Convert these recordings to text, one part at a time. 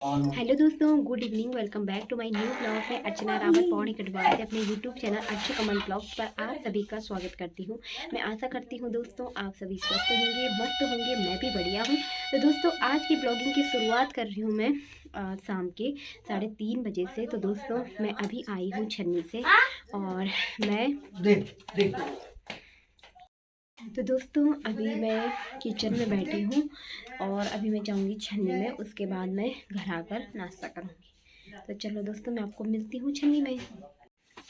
Hello दोस्तों, good evening. Welcome back to my new blog. मैं अर्चना रावत पौड़ी कटवाल से अपने YouTube channel Archu Kamal blogs पर आप सभी का स्वागत करती हूं। मैं आशा करती हूं दोस्तों आप सभी स्वस्थ होंगे, मस्त होंगे। मैं भी बढ़िया हूं। तो दोस्तों आज की ब्लॉगिंग की शुरुआत कर रही हूं मैं शाम के 3:30 बजे से। तो दोस्तों मैं अभी आई हूँ छन्नी से और मैं तो दोस्तों अभी मैं किचन में बैठी हूँ और अभी मैं जाऊँगी छन्नी में। उसके बाद मैं घर आकर नाश्ता करूँगी। तो चलो दोस्तों मैं आपको मिलती हूँ छन्नी में।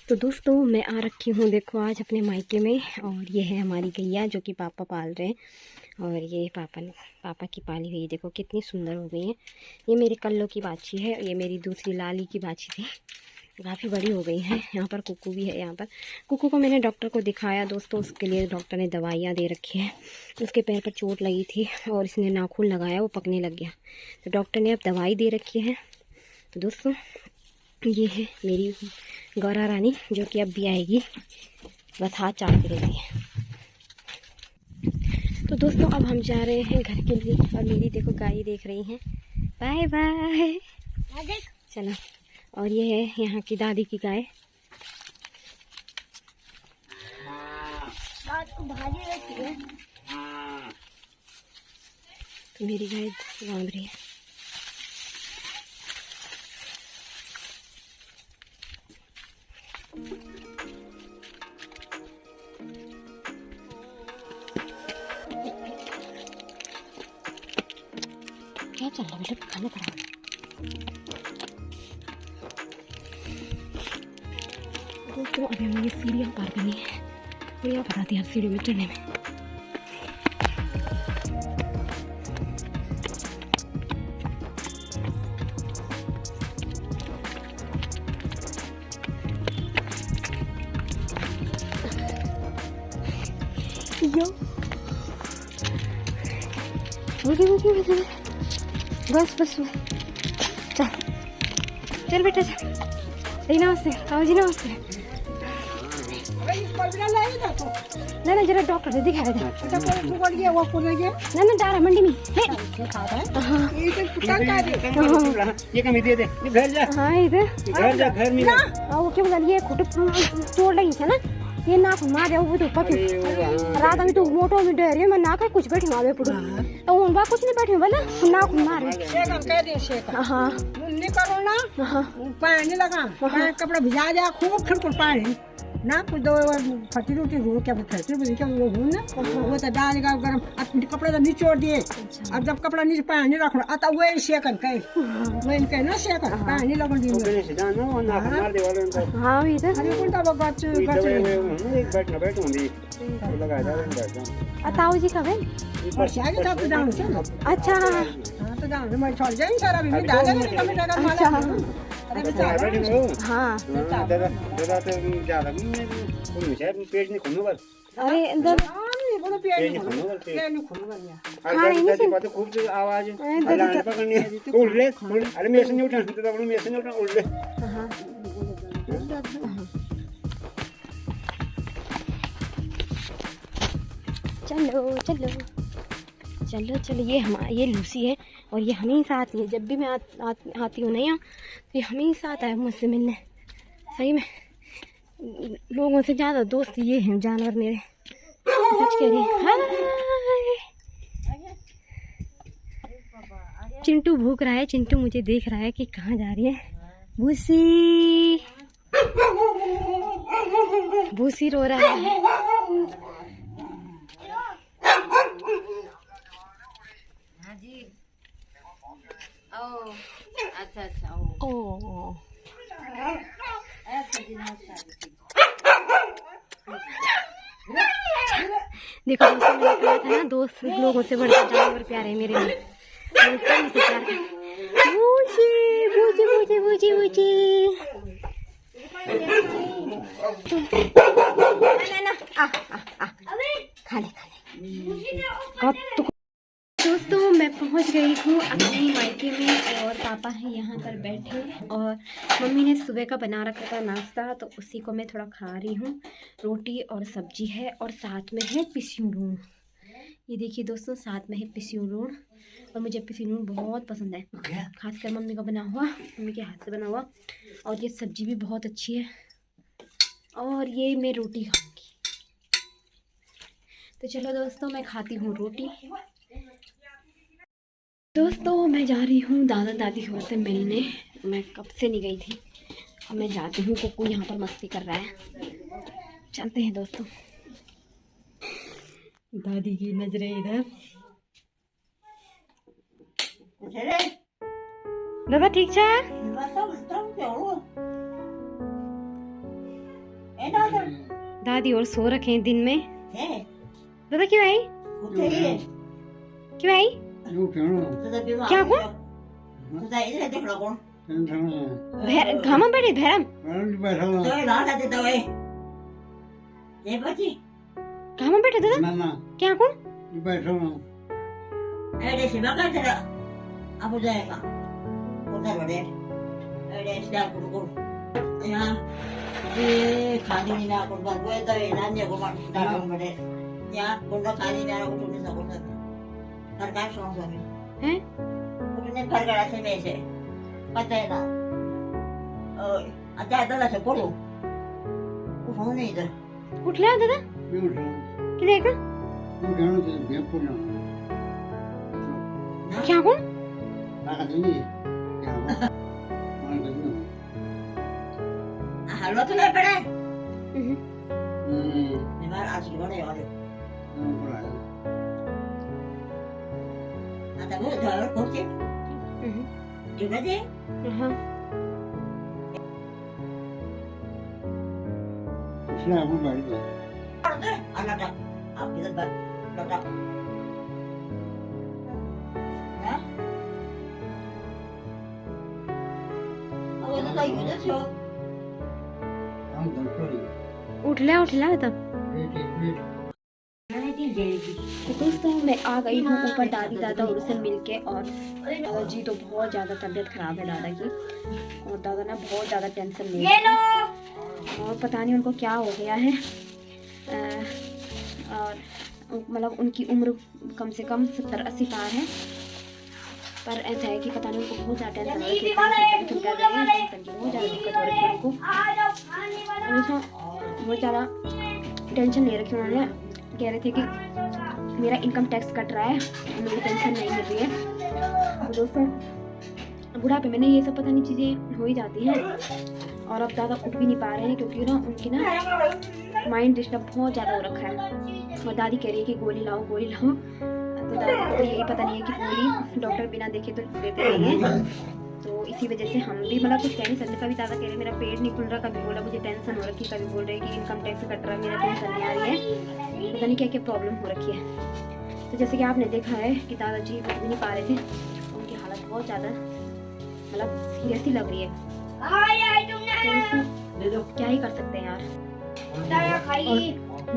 तो दोस्तों मैं आ रखी हूँ देखो आज अपने मायके में। और ये है हमारी गैया जो कि पापा पाल रहे हैं। और ये पापा की पाली हुई देखो कितनी सुंदर हो गई है। ये मेरी कल्लो की बाछी है, ये मेरी दूसरी लाली की बाछी थी, काफ़ी बड़ी हो गई है। यहाँ पर कुकू भी है। यहाँ पर कुकू को मैंने डॉक्टर को दिखाया दोस्तों, उसके लिए डॉक्टर ने दवाइयाँ दे रखी है। उसके पैर पर चोट लगी थी और इसने नाखून लगाया, वो पकने लग गया, तो डॉक्टर ने अब दवाई दे रखी है। तो दोस्तों ये है मेरी गौरा रानी जो कि अब भी आएगी, बस हाथ चाट के रहती है। तो दोस्तों अब हम जा रहे हैं घर के लिए और मेरी देखो गाय देख रही हैं। बाय बाय चलो। और ये है यहाँ की दादी की गाय। तो मेरी गाय बांध रही है। क्या चल रहा है बेटा, खाना पड़ा। दोस्तों अभी हमें ये सीढ़ियाँ पार करनी है और यहाँ बताती है सीढ़ी में चढ़ने में। यो बस बस चल चल बेटा चल। नमस्ते आओ जी, नमस्ते। ना जरा डॉक्टर से दिखाया था। ना डारा मंडी में ये कमी दे दे घर जा। हाँ इधर घर जा, घर में वो क्या बोला, ये खुद चोट लगी है ना, ये नाक मार दे वो तो पके रात में तो मोटो में डर है। मैं नाक कुछ बैठी आवे पुरो तो उन बा कुछ नहीं बैठी बोला नाक मार शेकन कह दे शेकन। हां मुन्नी करो ना, पानी लगा, कपड़ा भिजा जा खूब ठंडा पानी ना, कुछ दो फटी रोटी रो क्या फटी रोटी क्या वो हो ना, वो तो डालेगा गरम कपड़ा तो निचोड़ दिए। अब जब कपड़ा नीचे पानी रखना आता वो शेकन कह मैं कह ना शेकन पानी लगन दी से जाना वो ना मार दे वाले उनको। हां इधर अरे कौन ता गच एक बैठ ना बैठ होंगी लगा जा बैठ जा। ताऊ जी कब है? और शायद तब तो डाउन से अच्छा हां तो डाउन मैं छोड़ जाएंगे सारा भी डालेगा टमाटर माला। अरे बेचारा हाँ दादा दादा तो ज्यादा नहीं शायद पेट नहीं खुलने वाला। अरे अंदर बोलो पेट नहीं खुलने वाला। हाँ नहीं बात खूब आवाज अल्लाह पकड़नी उड़ ले। अरे मेरे से नहीं उठा तो बोलो मेरे से नहीं उठा, उड़ ले। चलो चलो चलो चलो। ये लूसी है और ये हमेशा आती है। जब भी मैं आती हूँ ना यहाँ तो ये हमेशा आता है मुझसे मिलने। सही में लोगों से ज़्यादा दोस्त ये हैं जानवर मेरे, सच कह रही हैं। चिंटू भूख रहा है, चिंटू मुझे देख रहा है कि कहाँ जा रही है। भूसी भूसी रो रहा है। अच्छा ओ देखो मैंने कहा था ना दोस्त लोगों से बढ़कर जानवर प्यारे हैं मेरे लिए। बूची बूची बूची बूची बूची खा ले। दोस्तों मैं पहुंच गई हूँ अपनी मायके में और पापा हैं यहाँ पर बैठे और मम्मी ने सुबह का बना रखा था नाश्ता, तो उसी को मैं थोड़ा खा रही हूँ। रोटी और सब्जी है और साथ में है पिस्यूं। ये देखिए दोस्तों, साथ में है पिसियोन, और मुझे पिसियोन बहुत पसंद है, खासकर मम्मी का बना हुआ, मम्मी के हाथ से बना हुआ। और ये सब्जी भी बहुत अच्छी है, और ये मैं रोटी खाऊंगी। तो चलो दोस्तों, मैं खाती हूँ रोटी। दोस्तों मैं जा रही हूँ दादा दादी और से मिलने, मैं कब से नहीं गई थी। अब मैं जाती हूँ, कुकू यहाँ पर मस्ती कर रहा है, चलते हैं दोस्तों। दादी की नजरें इधर। दादा ठीक छा? दादी और सो रखे हैं दिन में। दादा क्यों आई? क्यों आई? क्या को? घामा बैठे भैरम? घामा बैठे दादा? क्या को? हैं? उठला दादा? किती का? क्या को? हलवा तो नहीं पड़ा है। हम्म। निवार आज की बड़े वाले। आता वो ज़्यादा Kochi. juga deh. Selamat balik. Anak apa kita dapat. Ya. Awak tak ikut je. Kamu tak उठला था। तो दोस्तों मैं आ गई हूँ ऊपर दादी दादा और उनसे मिलके, और दादा जी तो बहुत ज़्यादा तबीयत ख़राब है दादा की, और दादा ना बहुत ज़्यादा टेंशन ले रहे हैं, और पता नहीं उनको क्या हो गया है। और मतलब उनकी उम्र कम से कम 70-80 पार है, पर ऐसा है कि पता नहीं उनको बहुत ज़्यादा टेंशन हो रही है, बहुत ज़्यादा दिक्कत हो रही है उनको, बहुत ज़्यादा टेंशन ले रखी उन्होंने। कह रहे थे कि मेरा इनकम टैक्स कट रहा है, मुझे टेंशन नहीं मिल रही है। तो दोस्तों बुढ़ापे में ना ये सब पता नहीं चीज़ें हो ही जाती हैं, और अब ज़्यादा उठ भी नहीं पा रहे हैं क्योंकि ना उनकी ना माइंड डिस्टर्ब बहुत ज़्यादा हो रखा है। और दादी कह रही है कि गोली लाओ गोली लाओ, तो दादी को यही पता नहीं है कि गोली डॉक्टर बिना देखे तो देते नहीं है। तो इसी वजह से हम भी मतलब कुछ कह नहीं सकते। कभी दादा कह रहे मेरा पेट नहीं खुल रहा, कभी बोला मुझे टेंशन हो रखी, कभी बोल रहे कि इनकम टैक्स कट रहा है, मेरा टेंशन नहीं आ रही है, पता नहीं क्या क्या प्रॉब्लम हो रखी है। तो जैसे कि आपने देखा है कि दादाजी उठ भी नहीं पा रहे थे, उनकी हालत बहुत ज़्यादा मतलब सीरियस ही लग रही है। तो क्या ही कर सकते हैं यार। और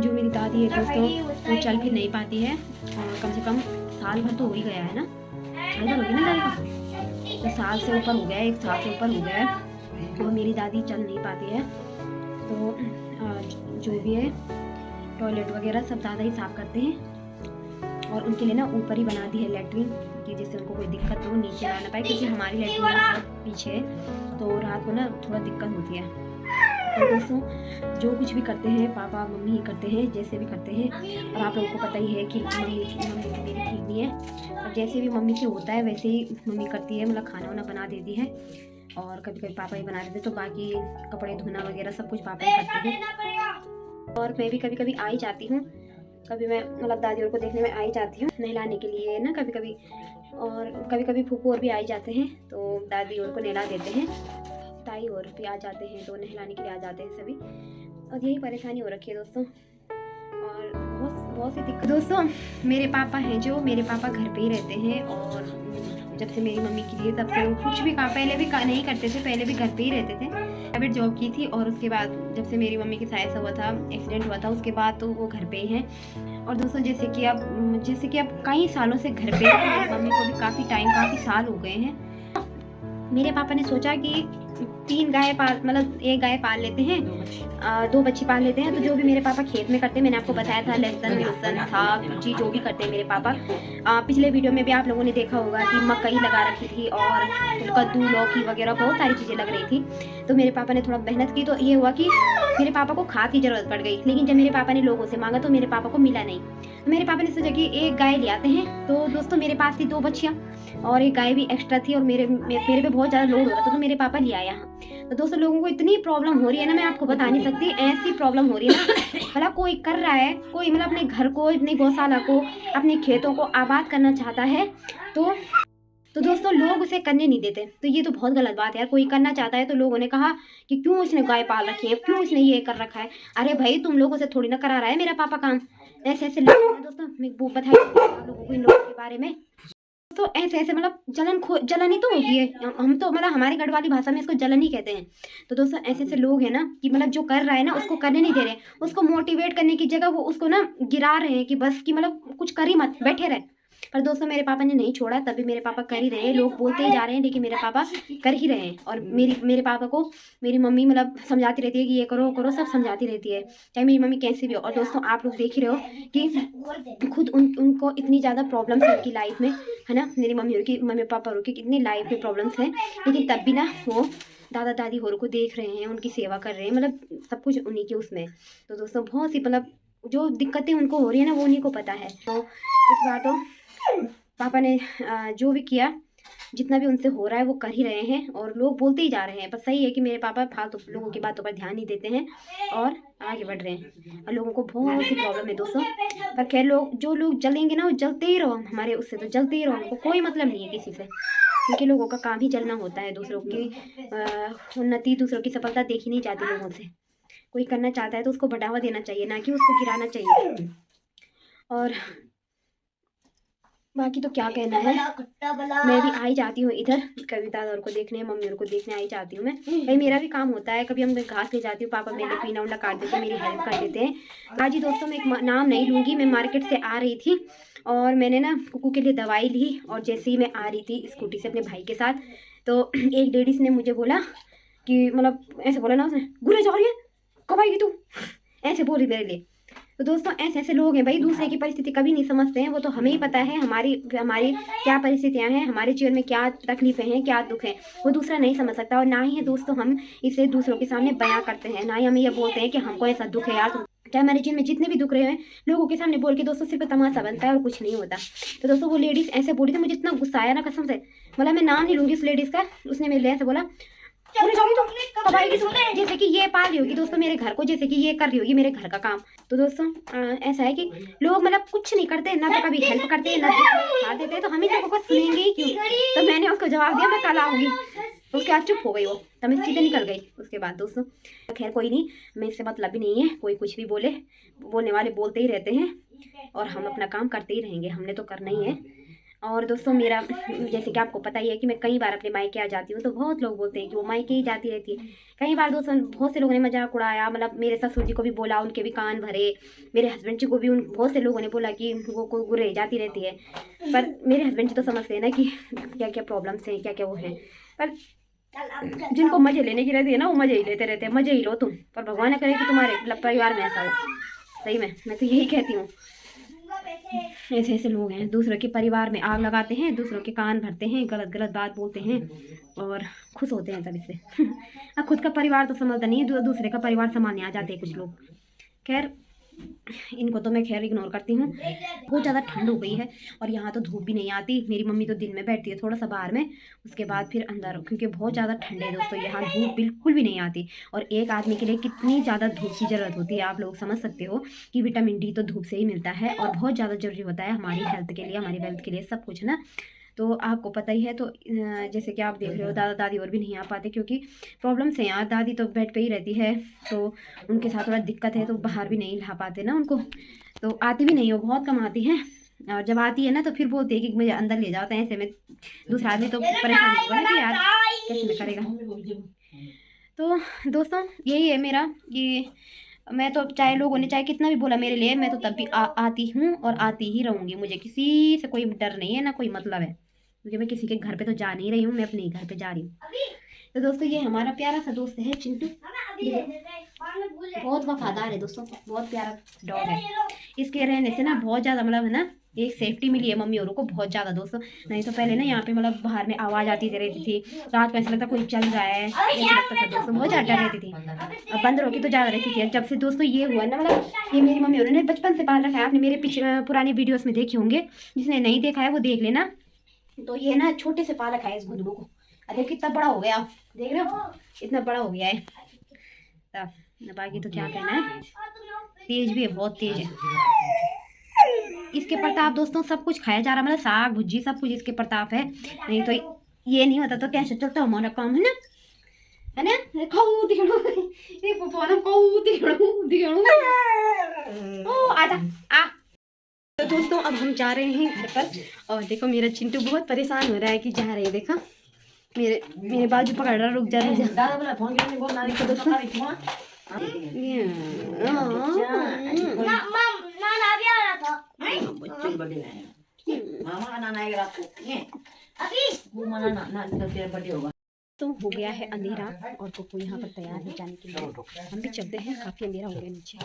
जो मेरी दादी है दोस्तों वो चल भी नहीं पाती है, और कम से कम साल भर तो हो ही गया है ना, साल भर हो गया ना दादी का, तो साल से ऊपर हो गया है, 1 साल से ऊपर हो गया है, तो मेरी दादी चल नहीं पाती है। तो जो भी है टॉयलेट वगैरह सब दादा ही साफ़ करते हैं, और उनके लिए ना ऊपर ही बना दी है लैट्रिन कि जिससे उनको कोई दिक्कत हो, नीचे ना पाए, क्योंकि हमारी लैट्रिन बहुत पीछे है, तो रात को ना थोड़ा दिक्कत होती है। तो दोस्तों जो कुछ भी करते हैं पापा मम्मी ही करते हैं, जैसे भी करते हैं, और आप लोगों को पता ही है कि मम्मी मेरी ठीक नहीं है, और जैसे भी मम्मी से होता है वैसे ही मम्मी करती है, मतलब खाना वाना बना देती है, और कभी कभी पापा ही बना देते, तो बाकी कपड़े धोना वगैरह सब कुछ पापा ही करते हैं। और मैं भी कभी कभी आ ही जाती हूँ, कभी मैं मतलब दादी और को देखने में आ ही जाती हूँ नहलाने के लिए ना कभी कभी, और कभी कभी फूफू और भी आ ही जाते हैं, तो दादी और को नहला देते हैं, ताई और भी आ जाते हैं, तो नहलाने के लिए आ जाते हैं सभी, और यही परेशानी हो रखी है दोस्तों। और बहुत सी दिक्कत दोस्तों, मेरे पापा हैं जो मेरे पापा घर पे ही रहते हैं, और जब से मेरी मम्मी की थी तब से वो कुछ भी काम पहले भी नहीं करते थे, पहले भी घर पे ही रहते थे, प्राइवेट जॉब की थी, और उसके बाद जब से मेरी मम्मी के साथ ऐसा हुआ था, एक्सीडेंट हुआ था, उसके बाद तो वो घर पे ही हैं। और दोस्तों जैसे कि अब कई सालों से घर पे हैं, मेरी मम्मी को भी काफ़ी साल हो गए हैं। मेरे पापा ने सोचा कि 3 गाय पाल मतलब 1 गाय पाल लेते हैं, 2 बच्ची पाल लेते हैं। तो जो भी मेरे पापा खेत में करते हैं, मैंने आपको बताया था लहसुन साग जी जो भी करते हैं मेरे पापा। पिछले वीडियो में भी आप लोगों ने देखा होगा कि मकई लगा रखी थी और कद्दू लौकी वगैरह बहुत सारी चीज़ें लग रही थी। तो मेरे पापा ने थोड़ा मेहनत की, तो ये हुआ कि मेरे पापा को खाद की ज़रूरत पड़ गई। लेकिन जब मेरे पापा ने लोगों से मांगा तो मेरे पापा को मिला नहीं। तो मेरे पापा ने सोचा कि 1 गाय ले आते हैं। तो दोस्तों मेरे पास थी 2 बच्चियाँ और 1 गाय भी एक्स्ट्रा थी और मेरे पे बहुत ज़्यादा लोड हो रहा था, तो मेरे पापा ले आए यहाँ। तो दोस्तों लोगों को इतनी प्रॉब्लम हो रही है ना, मैं आपको बता नहीं सकती, ऐसी प्रॉब्लम हो रही है ना। मतलब कोई कर रहा है, कोई मतलब अपने घर को, अपने गौशाला को, अपने खेतों को आबाद करना चाहता है, तो दोस्तों लोग उसे करने नहीं देते। तो ये तो बहुत गलत बात है यार। कोई करना चाहता है तो लोगों ने कहा कि क्यों इसने गाय पाल रखी है, क्यों इसने ये कर रखा है। अरे भाई तुम लोगों से थोड़ी ना करा रहा है मेरा पापा काम। ऐसे ऐसे लोग हैं दोस्तों, मैं वो बताई आप लोगों को इन लोगों के बारे में। तो ऐसे मतलब जलन ही तो होगी है। हम तो मतलब हमारी गढ़वाली भाषा में इसको जलन ही कहते हैं। तो दोस्तों ऐसे लोग हैं ना कि मतलब जो कर रहा है ना उसको करने नहीं दे रहे, उसको मोटिवेट करने की जगह वो उसको ना गिरा रहे हैं कि बस कि मतलब कुछ कर ही मत, बैठे रहे। पर दोस्तों मेरे पापा ने नहीं छोड़ा, तभी मेरे पापा कर ही रहे हैं। लोग बोलते ही जा रहे हैं लेकिन मेरे पापा कर ही रहे हैं। और मेरे पापा को मेरी मम्मी मतलब समझाती रहती है कि ये करो करो, सब समझाती रहती है, चाहे मेरी मम्मी कैसी भी हो। और दोस्तों आप लोग देख ही रहे हो कि खुद उनको इतनी ज़्यादा प्रॉब्लम्स है उनकी लाइफ में, है ना। मेरी मम्मी पापा की कितनी लाइफ में प्रॉब्लम्स हैं, लेकिन तब भी ना वो दादा दादी होरों को देख रहे हैं, उनकी सेवा कर रहे हैं, मतलब सब कुछ उन्हीं के उसमें। तो दोस्तों बहुत सी मतलब जो दिक्कतें उनको हो रही है ना वो उन्हीं को पता है। तो इस बार तो पापा ने जो भी किया, जितना भी उनसे हो रहा है वो कर ही रहे हैं और लोग बोलते ही जा रहे हैं। बस सही है कि मेरे पापा फालतू लोगों की बातों पर ध्यान नहीं देते हैं और आगे बढ़ रहे हैं। और लोगों को बहुत सी प्रॉब्लम है दोस्तों, पर खैर जो लोग जलेंगे ना वो जलते ही रहो, हमारे उससे तो जलते ही रहो, उनको कोई मतलब नहीं है किसी से, क्योंकि लोगों का काम ही जलना होता है। दूसरों की उन्नति, दूसरों की सफलता देखी नहीं जाती लोगों से। कोई करना चाहता है तो उसको बढ़ावा देना चाहिए, ना कि उसको गिराना चाहिए। और बाकी तो क्या कहना है, मैं भी आई जाती हूँ इधर कभी दादा और को देखने, मम्मी और को देखने आई जाती हूँ मैं। भाई मेरा भी काम होता है, कभी हम घास ले जाती हूँ, पापा मेरे पीना उंडा काट देते हैं, मेरी हेल्प कर देते हैं। आज ही दोस्तों मैं एक नाम नहीं लूँगी, मैं मार्केट से आ रही थी और मैंने ना कुकू के लिए दवाई ली। और जैसे ही मैं आ रही थी स्कूटी से अपने भाई के साथ, तो एक लेडीज़ ने मुझे बोला कि मतलब ऐसे बोला ना उसने, गुरे जा रही है, कब आएगी तू, ऐसे बोली मेरे लिए। तो दोस्तों ऐसे लोग हैं भाई, दूसरे की परिस्थिति कभी नहीं समझते हैं। वो तो हमें ही पता है हमारी क्या परिस्थितियां हैं, हमारे जीवन में क्या तकलीफें हैं, क्या दुख हैं, वो दूसरा नहीं समझ सकता। और ना ही है दोस्तों हम इसे दूसरों के सामने बयां करते हैं, ना ही हम ये बोलते हैं कि हमको ऐसा दुख है यार। चाहे हमारे जीवन में जितने भी दुख रहे हैं, लोगों के सामने बोल के दोस्तों सिर्फ तमाशा बनता है और कुछ नहीं होता। तो दोस्तों वो लेडीज़ ऐसे बोली थी, मुझे इतना गुस्सा आया ना कसम से, बोला मैं नाम नहीं लूँगी उस लेडीज़ का। उसने मेरे लिए ऐसे बोला, कब आएगी तुम, जैसे कि ये पाल रही होगी दोस्तों मेरे घर को, जैसे कि ये कर रही होगी मेरे घर का काम। तो दोस्तों ऐसा है कि लोग मतलब कुछ नहीं करते, ना तो कभी हेल्प करते हैं, ना साथ देते हैं, तो हम इन लोगों को सुनेंगे ही क्यों। तो मैंने उसको जवाब दिया मैं कल आऊँगी। उसके बाद चुप हो गई वो, तो मैं सीधे निकल गई उसके बाद दोस्तों। खैर कोई नहीं, मैं इससे मतलब भी नहीं है, कोई कुछ भी बोले, बोलने वाले बोलते ही रहते हैं और हम अपना काम करते ही रहेंगे, हमने तो करना ही है। और दोस्तों मेरा जैसे कि आपको पता ही है कि मैं कई बार अपने मायके आ जाती हूँ, तो बहुत लोग बोलते हैं कि वो मायके ही जाती रहती है। कई बार दोस्तों बहुत से लोगों ने मजाक उड़ाया, मतलब मेरे ससुर जी को भी बोला, उनके भी कान भरे, मेरे हस्बैंड जी को भी बहुत से लोगों ने बोला कि वो रह जाती रहती है। पर मेरे हस्बैंड जी तो समझते हैं ना कि क्या क्या प्रॉब्लम्स हैं, क्या क्या वो हैं। पर जिनको मजे लेने की रहती है ना वो मजे ही लेते रहते हैं, मजे ही लो तुम, पर भगवान न करे कि तुम्हारे परिवार में ऐसा हो। सही में मैं तो यही कहती हूँ, ऐसे लोग हैं दूसरों के परिवार में आग लगाते हैं, दूसरों के कान भरते हैं, गलत गलत बात बोलते हैं और खुश होते हैं तभी से। अब खुद का परिवार तो संभालता नहीं है, दूसरे का परिवार संभालने आ जाते हैं कुछ लोग। खैर इनको तो मैं खैर इग्नोर करती हूँ। बहुत ज़्यादा ठंड हो गई है और यहाँ तो धूप भी नहीं आती। मेरी मम्मी तो दिन में बैठती है थोड़ा सा बाहर में, उसके बाद फिर अंदर, क्योंकि बहुत ज़्यादा ठंड है दोस्तों, यहाँ धूप बिल्कुल भी नहीं आती। और एक आदमी के लिए कितनी ज़्यादा धूप की ज़रूरत होती है, आप लोग समझ सकते हो कि विटामिन डी तो धूप से ही मिलता है और बहुत ज़्यादा ज़रूरी होता है हमारी हेल्थ के लिए, हमारी वेल्थ के लिए, सब कुछ ना। तो आपको पता ही है। तो जैसे कि आप देख रहे हो दादा दादी और भी नहीं आ पाते क्योंकि प्रॉब्लम्स हैं यार। दादी तो बेड पे ही रहती है तो उनके साथ थोड़ा दिक्कत है, तो बाहर भी नहीं ला पाते ना उनको, तो आती भी नहीं हो, बहुत कम आती हैं। और जब आती है ना तो फिर बोलती है कि मुझे अंदर ले जाते हैं, ऐसे में दूसरा आदमी तो परेशान होगा ना कि यार कैसे में करेगा। तो दोस्तों यही है मेरा कि मैं तो चाहे लोगों ने चाहे कितना भी बोला मेरे लिए, मैं तो तब भी आती हूँ और आती ही रहूँगी। मुझे किसी से कोई डर नहीं है, ना कोई मतलब है, क्योंकि मैं किसी के घर पे तो जा नहीं रही हूँ, मैं अपने ही घर पे जा रही हूँ। तो दोस्तों ये हमारा प्यारा सा दोस्त है चिंटू, बहुत वफादार है दोस्तों, बहुत प्यारा डॉग है। इसके रहने से ना बहुत ज़्यादा मतलब है ना एक सेफ्टी मिली है मम्मी औरों को बहुत ज़्यादा दोस्तों। नहीं तो पहले ना यहाँ पे मतलब बाहर में आवाज़ आती रहती थी, रात में ऐसा लगता कोई चल रहा है, ऐसा लगता था दोस्तों, बहुत ज़्यादा डर रहती थी। अब बंद होगी तो ज़्यादा रहती थी। जब से दोस्तों ये हुआ ना मतलब ये मेरी मम्मी औरों ने बचपन से पाल रखा है। आपने मेरे पीछे पुरानी वीडियोज़ में देखे होंगे, जिसने नहीं देखा है वो देख लेना। तो ये ना छोटे से पाल रखा है इस गुंडू को। अरे कितना बड़ा हो गया, देख रहे हो इतना बड़ा हो गया है। तब बाकी तो क्या कहना है, तेज भी है, बहुत तेज है। इसके प्रताप दोस्तों सब कुछ खाया जा रहा, मतलब साग भुजी सब कुछ इसके प्रताप है। नहीं तो ये नहीं होता तो कैसे चलता हमारा काम, है ना खाऊ दिखड़ो ये पपवाना खाऊ दिखड़ो ओ आजा आ। तो दोस्तों अब हम जा रहे हैं घर पर, और देखो मेरा चिंटू बहुत परेशान हो रहा है कि जा रहे हैं। देखा मेरे बाजू पकड़ रहा, रुक जा तो हो गया है अंधेरा और कोको यहाँ पर तैयार है जाने के लिए। हम भी चलते हैं, काफी अंधेरा हो गया नीचे।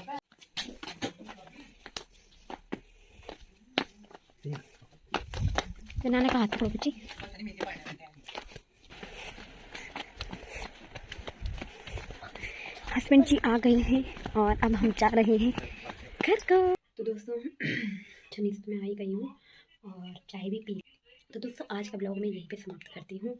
नाना का हाथ पकड़ो बच्ची। हस्बैंड जी आ गए हैं और अब हम जा रहे हैं घर को। तो दोस्तों चनीस में आई गई हूँ और चाय भी पी। तो दोस्तों आज का ब्लॉग मैं यहीं पे समाप्त करती हूँ।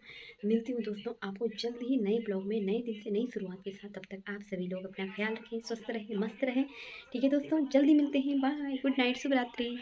मिलती हूँ दोस्तों आपको जल्द ही नए ब्लॉग में, नए दिन से नई शुरुआत के साथ। तब तक आप सभी लोग अपना ख्याल रखें, स्वस्थ रहें, मस्त रहें। ठीक है दोस्तों, जल्दी मिलते हैं। बाय, गुड नाइट, शुभ रात्रि।